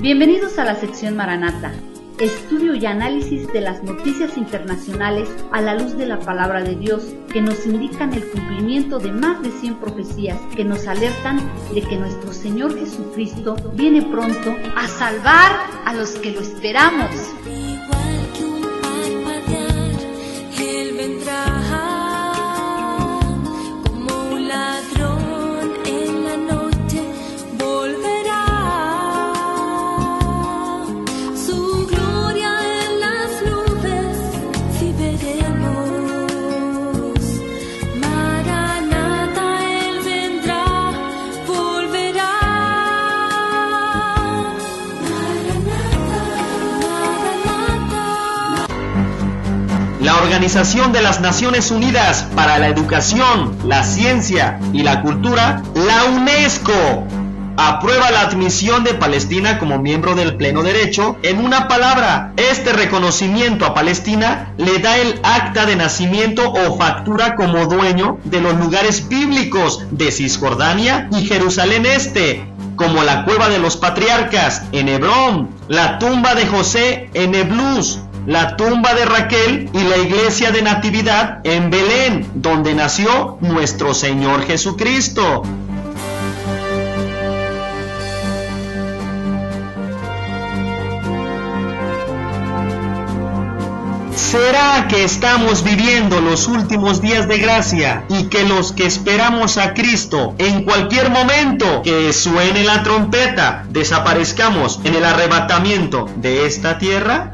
Bienvenidos a la sección Maranata, estudio y análisis de las noticias internacionales a la luz de la palabra de Dios, que nos indican el cumplimiento de más de 100 profecías que nos alertan de que nuestro Señor Jesucristo viene pronto a salvar a los que lo esperamos. Igual que un parpadear, Él vendrá como un ladrón en la noche, volverá. Su gloria en las nubes, si veremos. Maranata, Él vendrá, volverá. La Organización de las Naciones Unidas para la Educación, la Ciencia y la Cultura, la UNESCO, aprueba la admisión de Palestina como miembro del pleno derecho. En una palabra, este reconocimiento a Palestina le da el acta de nacimiento o factura como dueño de los lugares bíblicos de Cisjordania y Jerusalén Este, como la cueva de los patriarcas en Hebrón, la tumba de José en Neblus, la tumba de Raquel y la iglesia de Natividad en Belén, donde nació nuestro Señor Jesucristo. ¿Será que estamos viviendo los últimos días de gracia y que los que esperamos a Cristo en cualquier momento que suene la trompeta desaparezcamos en el arrebatamiento de esta tierra?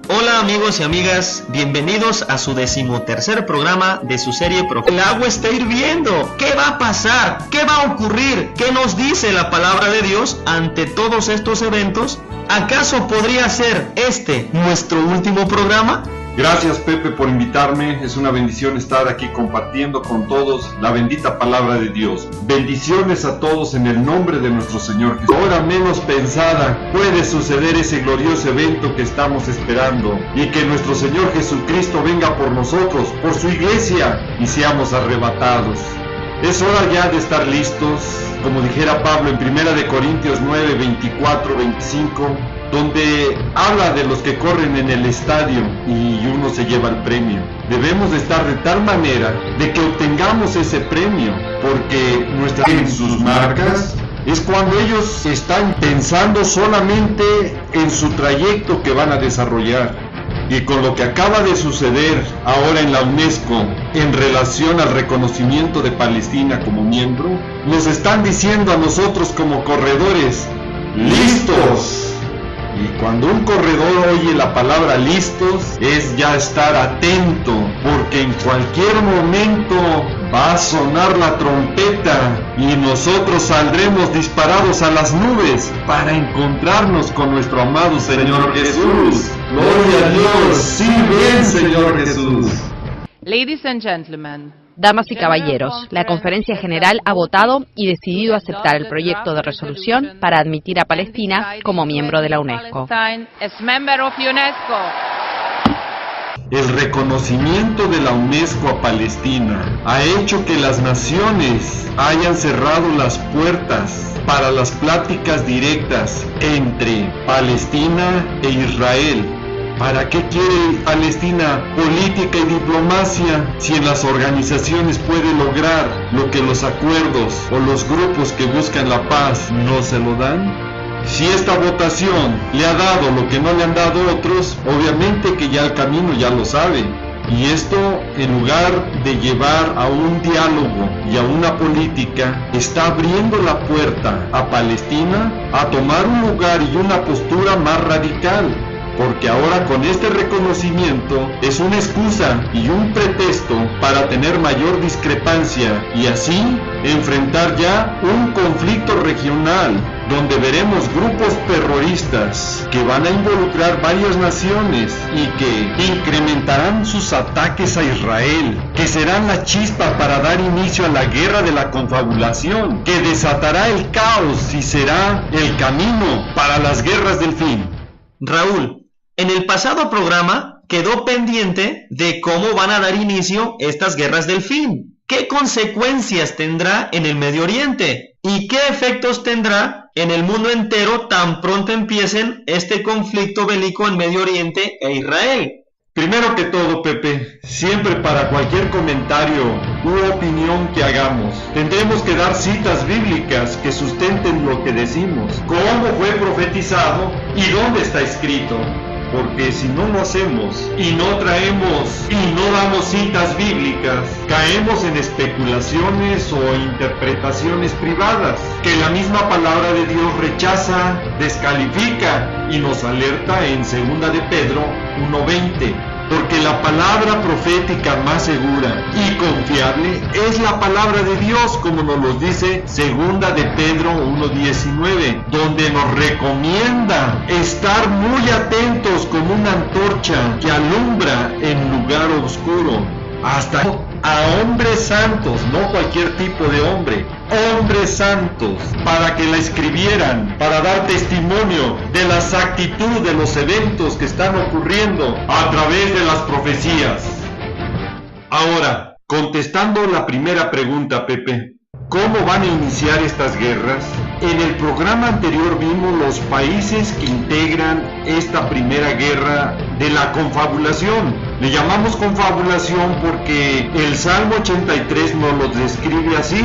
Hola amigos y amigas, bienvenidos a su 13º programa de su serie El agua está hirviendo. ¿Qué va a pasar? ¿Qué va a ocurrir? ¿Qué nos dice la palabra de Dios ante todos estos eventos? ¿Acaso podría ser este nuestro último programa? Gracias, Pepe, por invitarme. Es una bendición estar aquí compartiendo con todos la bendita palabra de Dios. Bendiciones a todos en el nombre de nuestro Señor Jesús. Hora menos pensada puede suceder ese glorioso evento que estamos esperando, y que nuestro Señor Jesucristo venga por nosotros, por su iglesia, y seamos arrebatados. Es hora ya de estar listos, como dijera Pablo en 1 Corintios 9, 24, 25, donde habla de los que corren en el estadio y uno se lleva el premio. Debemos de estar de tal manera de que obtengamos ese premio, porque en sus marcas es cuando ellos están pensando solamente en su trayecto que van a desarrollar. Y con lo que acaba de suceder ahora en la UNESCO en relación al reconocimiento de Palestina como miembro, nos están diciendo a nosotros como corredores: ¡listos! Y cuando un corredor oye la palabra listos, es ya estar atento, porque en cualquier momento va a sonar la trompeta y nosotros saldremos disparados a las nubes para encontrarnos con nuestro amado Señor Jesús. ¡Gloria a Dios! ¡Sí, bien, Señor Jesús! Ladies and gentlemen, Damas y caballeros, la Conferencia General ha votado y decidido aceptar el proyecto de resolución para admitir a Palestina como miembro de la UNESCO. El reconocimiento de la UNESCO a Palestina ha hecho que las naciones hayan cerrado las puertas para las pláticas directas entre Palestina e Israel. ¿Para qué quiere Palestina política y diplomacia si en las organizaciones puede lograr lo que los acuerdos o los grupos que buscan la paz no se lo dan? Si esta votación le ha dado lo que no le han dado otros, obviamente que ya el camino ya lo sabe. Y esto, en lugar de llevar a un diálogo y a una política, está abriendo la puerta a Palestina a tomar un lugar y una postura más radical. Porque ahora con este reconocimiento es una excusa y un pretexto para tener mayor discrepancia y así enfrentar ya un conflicto regional donde veremos grupos terroristas que van a involucrar varias naciones y que incrementarán sus ataques a Israel, que serán la chispa para dar inicio a la guerra de la confabulación, que desatará el caos y será el camino para las guerras del fin. Raúl, En el pasado programa quedó pendiente de cómo van a dar inicio estas guerras del fin. ¿Qué consecuencias tendrá en el Medio Oriente? ¿Y qué efectos tendrá en el mundo entero tan pronto empiecen este conflicto bélico en Medio Oriente e Israel? Primero que todo, Pepe, siempre para cualquier comentario u opinión que hagamos, tendremos que dar citas bíblicas que sustenten lo que decimos, cómo fue profetizado y dónde está escrito. Porque si no lo hacemos y no traemos y no damos citas bíblicas, caemos en especulaciones o interpretaciones privadas que la misma palabra de Dios rechaza, descalifica y nos alerta en 2 de Pedro 1:20. Porque la palabra profética más segura y confiable es la palabra de Dios, como nos lo dice 2 de Pedro 1:19, donde nos recomienda estar muy atentos como una antorcha que alumbra en lugar oscuro, hasta a hombres santos, no cualquier tipo de hombre, hombres santos, para que la escribieran, para dar testimonio de la exactitud de los eventos que están ocurriendo a través de las profecías. Ahora, contestando la primera pregunta, Pepe, ¿cómo van a iniciar estas guerras? En el programa anterior vimos los países que integran esta primera guerra de la confabulación. Le llamamos confabulación porque el Salmo 83 nos lo describe así: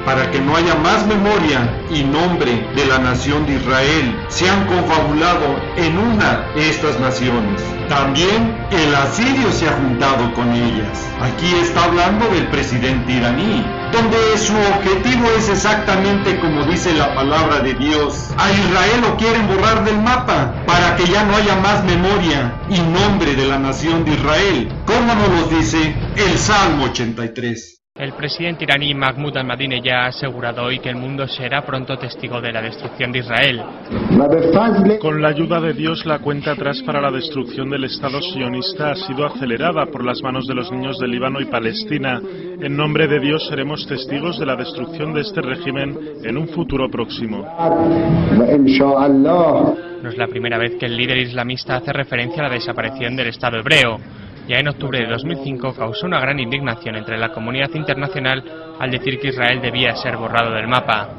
para que no haya más memoria y nombre de la nación de Israel, se han confabulado en una de estas naciones. También el asirio se ha juntado con ellas. Aquí está hablando del presidente iraní, donde su objetivo es exactamente como dice la palabra de Dios. A Israel lo quieren borrar del mapa para que ya no haya más memoria y nombre de la nación de Israel, como nos lo dice el Salmo 83. El presidente iraní Mahmoud Ahmadinejad ha asegurado hoy que el mundo será pronto testigo de la destrucción de Israel. Con la ayuda de Dios, la cuenta atrás para la destrucción del Estado sionista ha sido acelerada por las manos de los niños de Líbano y Palestina. En nombre de Dios seremos testigos de la destrucción de este régimen en un futuro próximo. No es la primera vez que el líder islamista hace referencia a la desaparición del Estado hebreo. Ya en octubre de 2005 causó una gran indignación entre la comunidad internacional al decir que Israel debía ser borrado del mapa.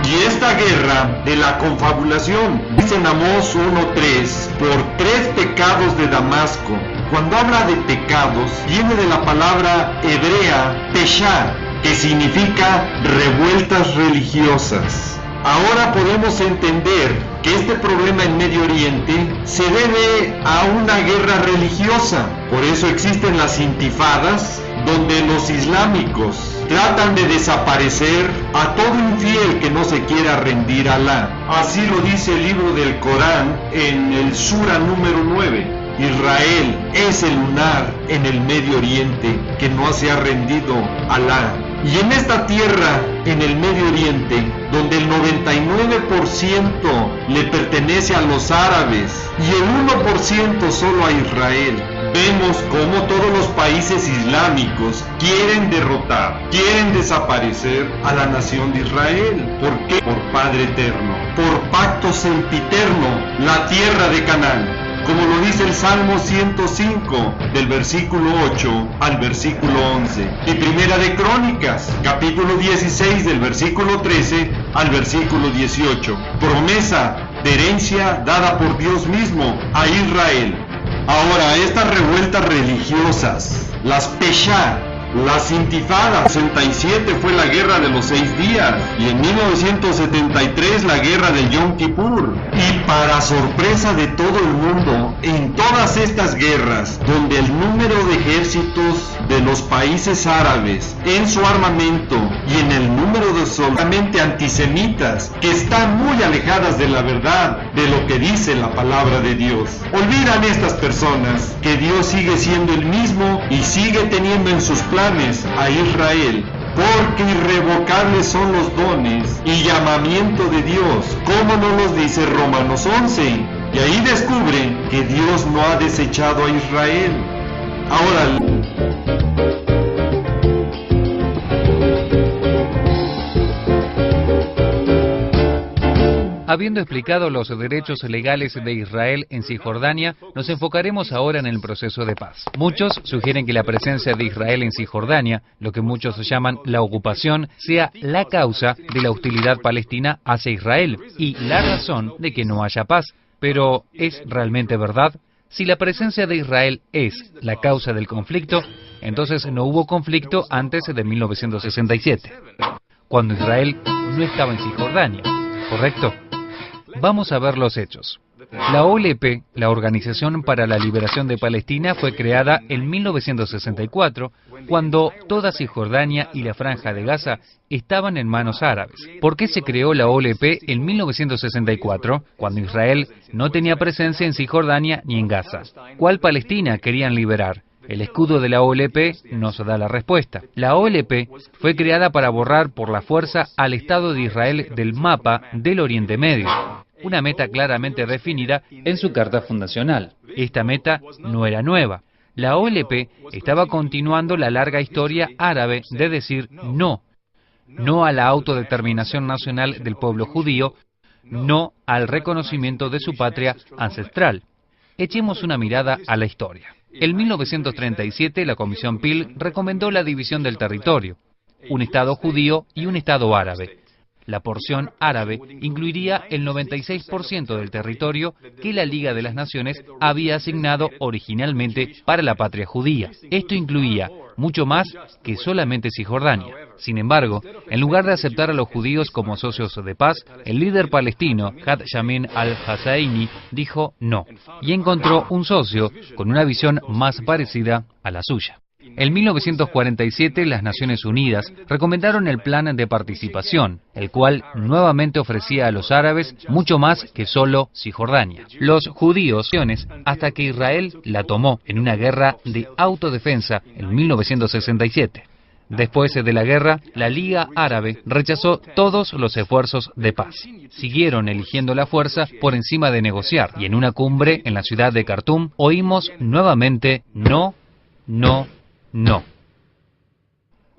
Y esta guerra de la confabulación, dice en Amós 1:3, por 3 pecados de Damasco. Cuando habla de pecados, viene de la palabra hebrea peshá, que significa revueltas religiosas. Ahora podemos entender que este problema en Medio Oriente se debe a una guerra religiosa. Por eso existen las intifadas, donde los islámicos tratan de desaparecer a todo infiel que no se quiera rendir a Alá. Así lo dice el libro del Corán en el Sura número 9. Israel es el lunar en el Medio Oriente que no se ha rendido a Alá. Y en esta tierra, en el Medio Oriente, donde el 99% le pertenece a los árabes y el 1% solo a Israel, vemos cómo todos los países islámicos quieren derrotar, quieren desaparecer a la nación de Israel. ¿Por qué? Por Padre Eterno, por pacto sempiterno, la tierra de Canaán. Como lo dice el Salmo 105, del versículo 8 al versículo 11. Y Primera de Crónicas, capítulo 16, del versículo 13 al versículo 18. Promesa de herencia dada por Dios mismo a Israel. Ahora, estas revueltas religiosas, las Peshá, las intifadas, 67 fue la guerra de los 6 días y en 1973 la guerra de Yom Kippur. Y para sorpresa de todo el mundo, en todas estas guerras, donde el número de ejércitos de los países árabes en su armamento y en el número de solamente antisemitas que están muy alejadas de la verdad, de lo que dice la palabra de Dios, olvidan estas personas que Dios sigue siendo el mismo y sigue teniendo en sus planes a Israel, porque irrevocables son los dones y llamamiento de Dios, como nos los dice Romanos 11, y ahí descubren que Dios no ha desechado a Israel. Ahora, Habiendo explicado los derechos legales de Israel en Cisjordania, nos enfocaremos ahora en el proceso de paz. Muchos sugieren que la presencia de Israel en Cisjordania, lo que muchos llaman la ocupación, sea la causa de la hostilidad palestina hacia Israel y la razón de que no haya paz. Pero, ¿es realmente verdad? Si la presencia de Israel es la causa del conflicto, entonces no hubo conflicto antes de 1967, cuando Israel no estaba en Cisjordania, ¿correcto? Vamos a ver los hechos. La OLP, la Organización para la Liberación de Palestina, fue creada en 1964, cuando toda Cisjordania y la Franja de Gaza estaban en manos árabes. ¿Por qué se creó la OLP en 1964, cuando Israel no tenía presencia en Cisjordania ni en Gaza? ¿Cuál Palestina querían liberar? El escudo de la OLP nos da la respuesta. La OLP fue creada para borrar por la fuerza al Estado de Israel del mapa del Oriente Medio, una meta claramente definida en su carta fundacional. Esta meta no era nueva. La OLP estaba continuando la larga historia árabe de decir no a la autodeterminación nacional del pueblo judío, no al reconocimiento de su patria ancestral. Echemos una mirada a la historia. En 1937, la Comisión Peel recomendó la división del territorio, un Estado judío y un Estado árabe. La porción árabe incluiría el 96% del territorio que la Liga de las Naciones había asignado originalmente para la patria judía. Esto incluía mucho más que solamente Cisjordania. Sin embargo, en lugar de aceptar a los judíos como socios de paz, el líder palestino, Had Yamin al-Husseini, dijo no, y encontró un socio con una visión más parecida a la suya. En 1947, las Naciones Unidas recomendaron el Plan de Participación, el cual nuevamente ofrecía a los árabes mucho más que solo Cisjordania. Los judíos, hasta que Israel la tomó en una guerra de autodefensa en 1967. Después de la guerra, la Liga Árabe rechazó todos los esfuerzos de paz. Siguieron eligiendo la fuerza por encima de negociar, y en una cumbre en la ciudad de Khartoum oímos nuevamente no.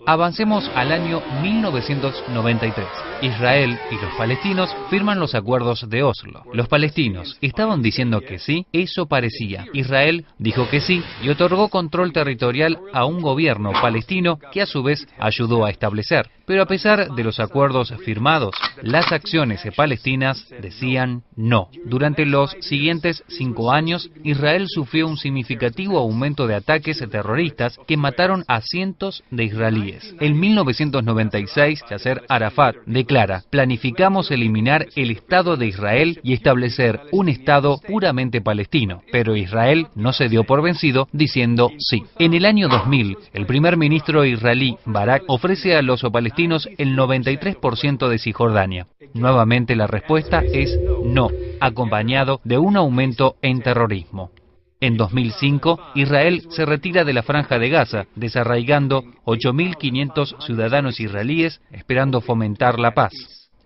Avancemos al año 1993. Israel y los palestinos firman los acuerdos de Oslo. Los palestinos estaban diciendo que sí, eso parecía. Israel dijo que sí y otorgó control territorial a un gobierno palestino que a su vez ayudó a establecer. Pero a pesar de los acuerdos firmados, las acciones palestinas decían no. Durante los siguientes 5 años, Israel sufrió un significativo aumento de ataques terroristas que mataron a cientos de israelíes. En 1996, Yasser Arafat declara: planificamos eliminar el Estado de Israel y establecer un Estado puramente palestino. Pero Israel no se dio por vencido, diciendo sí. En el año 2000, el primer ministro israelí Barak ofrece a los palestinos el 93% de Cisjordania. Nuevamente la respuesta es no, acompañado de un aumento en terrorismo. En 2005, Israel se retira de la Franja de Gaza, desarraigando 8.500 ciudadanos israelíes, esperando fomentar la paz.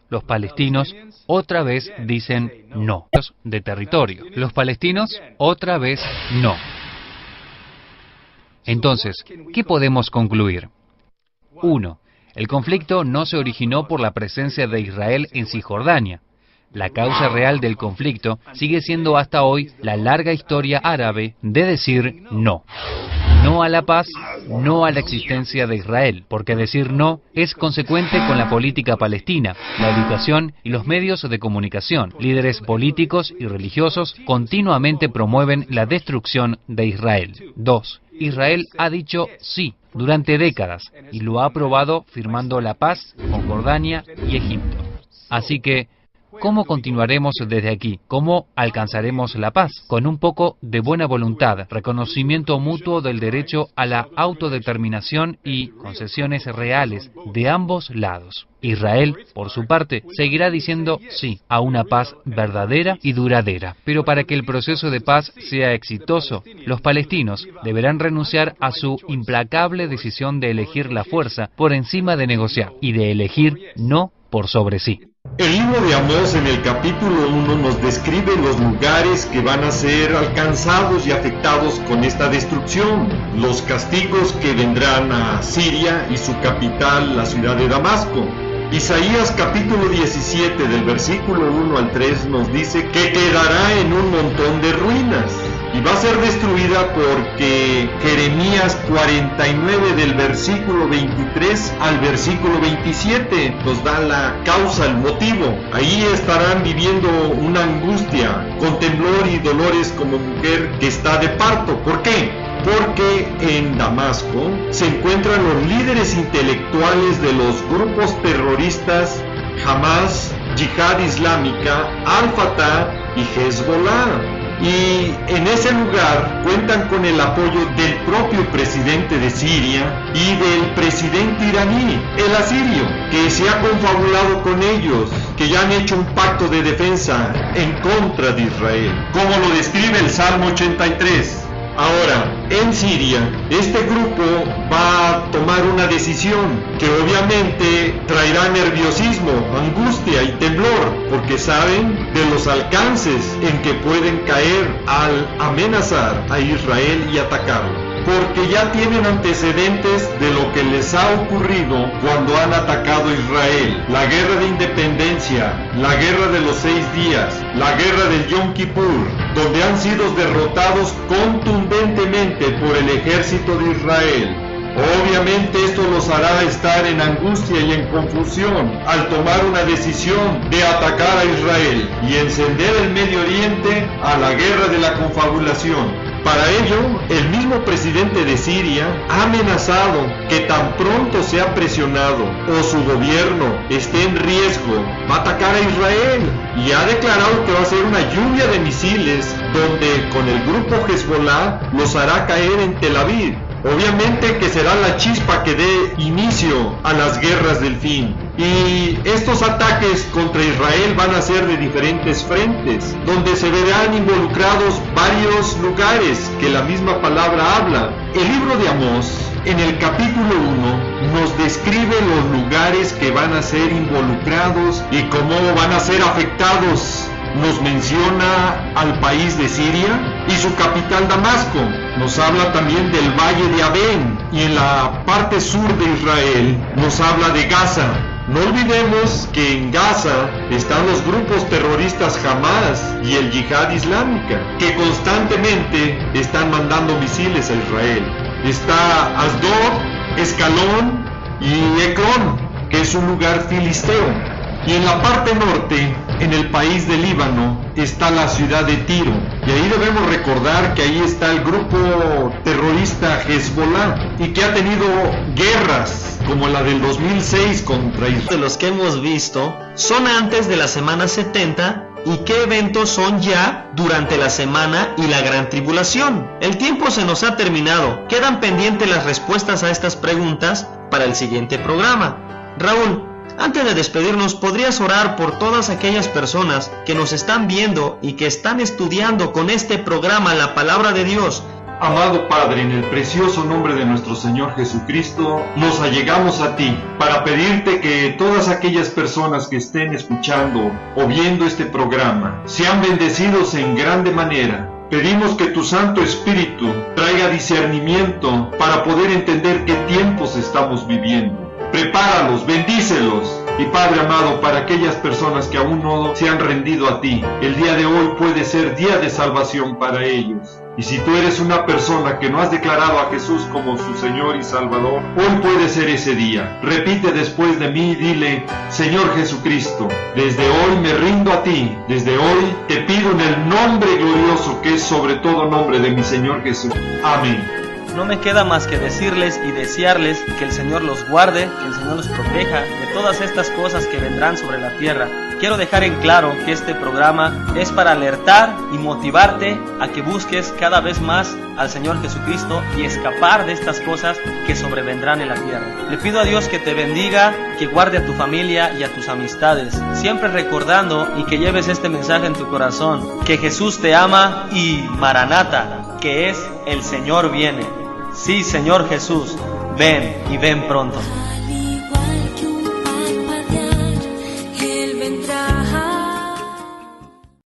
Los palestinos otra vez dicen no. De territorio. Los palestinos otra vez no. Entonces, ¿qué podemos concluir? 1. El conflicto no se originó por la presencia de Israel en Cisjordania. La causa real del conflicto sigue siendo hasta hoy la larga historia árabe de decir no. No a la paz, no a la existencia de Israel, porque decir no es consecuente con la política palestina, la educación y los medios de comunicación. Líderes políticos y religiosos continuamente promueven la destrucción de Israel. 2. Israel ha dicho sí durante décadas y lo ha aprobado firmando la paz con Jordania y Egipto. Así que, ¿cómo continuaremos desde aquí? ¿Cómo alcanzaremos la paz? Con un poco de buena voluntad, reconocimiento mutuo del derecho a la autodeterminación y concesiones reales de ambos lados. Israel, por su parte, seguirá diciendo sí a una paz verdadera y duradera. Pero para que el proceso de paz sea exitoso, los palestinos deberán renunciar a su implacable decisión de elegir la fuerza por encima de negociar y de elegir no por sobre sí. El libro de Amós en el capítulo 1 nos describe los lugares que van a ser alcanzados y afectados con esta destrucción, los castigos que vendrán a Siria y su capital, la ciudad de Damasco. Isaías capítulo 17 del versículo 1 al 3 nos dice que quedará en un montón de ruinas y va a ser destruida porque Jeremías 49 del versículo 23 al versículo 27 nos da la causa, el motivo. Ahí estarán viviendo una angustia con temblor y dolores como mujer que está de parto. ¿Por qué? Porque en Damasco se encuentran los líderes intelectuales de los grupos terroristas Hamas, Yihad Islámica, Al-Fatah y Hezbollah. Y en ese lugar cuentan con el apoyo del propio presidente de Siria y del presidente iraní, el asirio, que se ha confabulado con ellos, que ya han hecho un pacto de defensa en contra de Israel, como lo describe el Salmo 83. Ahora, en Siria, este grupo va a tomar una decisión que obviamente traerá nerviosismo, angustia y temblor, porque saben de los alcances en que pueden caer al amenazar a Israel y atacarlo. Porque ya tienen antecedentes de lo que les ha ocurrido cuando han atacado a Israel. La guerra de independencia, la guerra de los 6 días, la guerra del Yom Kippur, donde han sido derrotados contundentemente por el ejército de Israel. Obviamente esto los hará estar en angustia y en confusión al tomar una decisión de atacar a Israel y encender el Medio Oriente a la guerra de la confabulación. Para ello, el mismo presidente de Siria ha amenazado que tan pronto sea presionado o su gobierno esté en riesgo, va a atacar a Israel y ha declarado que va a ser una lluvia de misiles donde con el grupo Hezbollah los hará caer en Tel Aviv. Obviamente que será la chispa que dé inicio a las guerras del fin. Y estos ataques contra Israel van a ser de diferentes frentes, donde se verán involucrados varios lugares que la misma palabra habla. El libro de Amós, en el capítulo 1, nos describe los lugares que van a ser involucrados y cómo van a ser afectados. Nos menciona al país de Siria y su capital Damasco. Nos habla también del valle de Abén y en la parte sur de Israel nos habla de Gaza. No olvidemos que en Gaza están los grupos terroristas Hamas y el Yihad Islámica, que constantemente están mandando misiles a Israel. Está Asdod, Escalón y Ecrón, que es un lugar filisteo. Y en la parte norte, en el país de Líbano, está la ciudad de Tiro. Y ahí debemos recordar que ahí está el grupo terrorista Hezbollah y que ha tenido guerras como la del 2006 contra Israel. De los que hemos visto son antes de la semana 70 y qué eventos son ya durante la semana y la gran tribulación. El tiempo se nos ha terminado. Quedan pendientes las respuestas a estas preguntas para el siguiente programa. Raúl, antes de despedirnos, ¿podrías orar por todas aquellas personas que nos están viendo y que están estudiando con este programa la palabra de Dios? Amado Padre, en el precioso nombre de nuestro Señor Jesucristo, nos allegamos a ti para pedirte que todas aquellas personas que estén escuchando o viendo este programa sean bendecidos en grande manera. Pedimos que tu Santo Espíritu traiga discernimiento para poder entender qué tiempos estamos viviendo. Prepáralos, bendícelos. Y Padre amado, para aquellas personas que aún no se han rendido a ti, el día de hoy puede ser día de salvación para ellos. Y si tú eres una persona que no has declarado a Jesús como su Señor y Salvador, hoy puede ser ese día. Repite después de mí y dile: Señor Jesucristo, desde hoy me rindo a ti. Desde hoy te pido en el nombre glorioso que es sobre todo nombre de mi Señor Jesús. Amén. No me queda más que decirles y desearles que el Señor los guarde, que el Señor los proteja de todas estas cosas que vendrán sobre la tierra. Quiero dejar en claro que este programa es para alertar y motivarte a que busques cada vez más al Señor Jesucristo y escapar de estas cosas que sobrevendrán en la tierra. Le pido a Dios que te bendiga, que guarde a tu familia y a tus amistades, siempre recordando y que lleves este mensaje en tu corazón, que Jesús te ama y Maranata, que es el Señor viene. Sí, Señor Jesús, ven y ven pronto.